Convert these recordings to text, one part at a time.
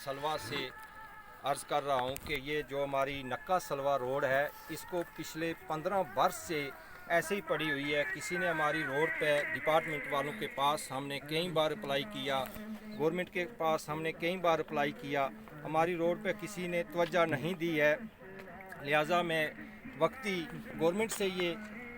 सलवा से अर्ज़ कर रहा हूँ कि ये जो हमारी नक्का सलवा रोड है, इसको पिछले 15 वर्ष से ऐसे ही पड़ी हुई है। किसी ने हमारी रोड पे डिपार्टमेंट वालों के पास हमने कई बार अप्लाई किया, गवर्नमेंट के पास हमने कई बार अप्लाई किया, हमारी रोड पे किसी ने तवज्जो नहीं दी है। लिहाजा मैं वक्ती गवर्नमेंट से ये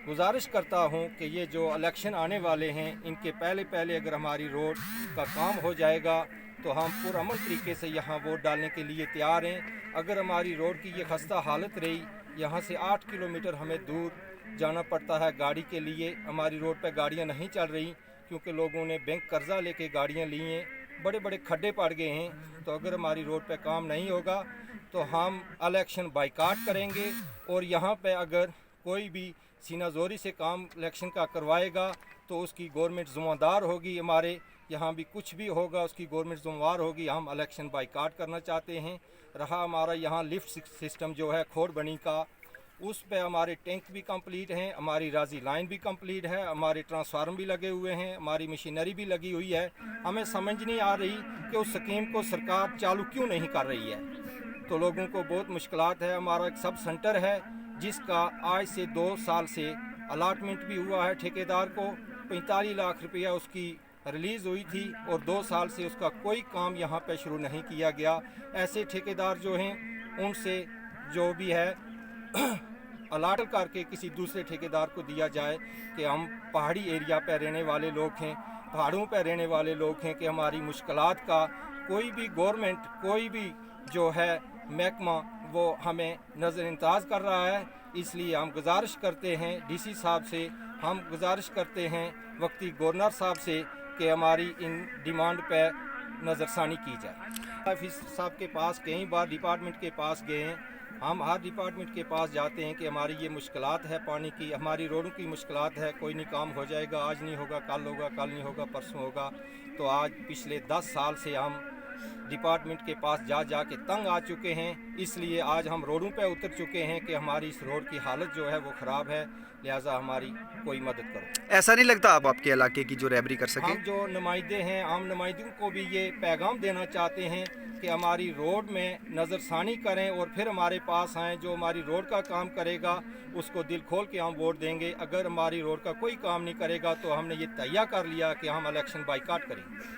गुजारिश करता हूँ कि ये जो इलेक्शन आने वाले हैं, इनके पहले पहले अगर हमारी रोड का काम हो जाएगा तो हम पुरअमन तरीके से यहाँ वोट डालने के लिए तैयार हैं। अगर हमारी रोड की ये खस्ता हालत रही, यहाँ से 8 किलोमीटर हमें दूर जाना पड़ता है गाड़ी के लिए, हमारी रोड पर गाड़ियाँ नहीं चल रही क्योंकि लोगों ने बैंक कर्जा लेके गाड़ियाँ ली हैं, बड़े बड़े खड्डे पड़ गए हैं। तो अगर हमारी रोड पे काम नहीं होगा तो हम इलेक्शन बाइकाट करेंगे और यहाँ पे अगर कोई भी सीना जोरी से काम इलेक्शन का करवाएगा तो उसकी गवर्नमेंट ज़िम्मेदार होगी। हमारे यहाँ भी कुछ भी होगा उसकी गवर्नमेंट ज़िम्मेदार होगी। हम इलेक्शन बाइकाट करना चाहते हैं। रहा हमारा यहाँ लिफ्ट सिस्टम जो है खोड़ बनी का, उस पे हमारे टैंक भी कंप्लीट हैं, हमारी राजी लाइन भी कंप्लीट है, हमारे ट्रांसफार्मर भी लगे हुए हैं, हमारी मशीनरी भी लगी हुई है। हमें समझ नहीं आ रही कि उस स्कीम को सरकार चालू क्यों नहीं कर रही है। तो लोगों को बहुत मुश्किलात है। हमारा एक सब सेंटर है जिसका आज से 2 साल से अलाटमेंट भी हुआ है, ठेकेदार को 45 लाख रुपया उसकी रिलीज़ हुई थी और 2 साल से उसका कोई काम यहाँ पे शुरू नहीं किया गया। ऐसे ठेकेदार जो हैं उनसे जो भी है अलाट करके किसी दूसरे ठेकेदार को दिया जाए कि हम पहाड़ी एरिया पर रहने वाले लोग हैं, पहाड़ों पर रहने वाले लोग हैं, कि हमारी मुश्किलात का कोई भी गवर्नमेंट, कोई भी जो है महकमा वो हमें नज़रअंदाज कर रहा है। इसलिए हम गुजारिश करते हैं डीसी साहब से, हम गुजारिश करते हैं वक्ती गवर्नर साहब से कि हमारी इन डिमांड पर नज़रसानी की जाए। ऑफिस साहब के पास कई बार डिपार्टमेंट के पास गए हैं, हम हर डिपार्टमेंट के पास जाते हैं कि हमारी ये मुश्किलात है, पानी की, हमारी रोडों की मुश्किलात है, कोई नहीं काम हो जाएगा, आज नहीं होगा कल होगा, कल नहीं होगा परसों होगा। तो आज पिछले 10 साल से हम डिपार्टमेंट के पास जा के तंग आ चुके हैं। इसलिए आज हम रोडों पे उतर चुके हैं कि हमारी इस रोड की हालत जो है वो ख़राब है, लिहाजा हमारी कोई मदद करो। ऐसा नहीं लगता आप आपके इलाके की जो रहबरी कर सके? हम जो नुमाइंदे हैं, आम नुमाइंदों को भी ये पैगाम देना चाहते हैं कि हमारी रोड में नज़रसानी करें और फिर हमारे पास आएँ। जो हमारी रोड का काम करेगा उसको दिल खोल के हम वोट देंगे। अगर हमारी रोड का कोई काम नहीं करेगा तो हमने ये तय कर लिया कि हम इलेक्शन बाइकाट करेंगे।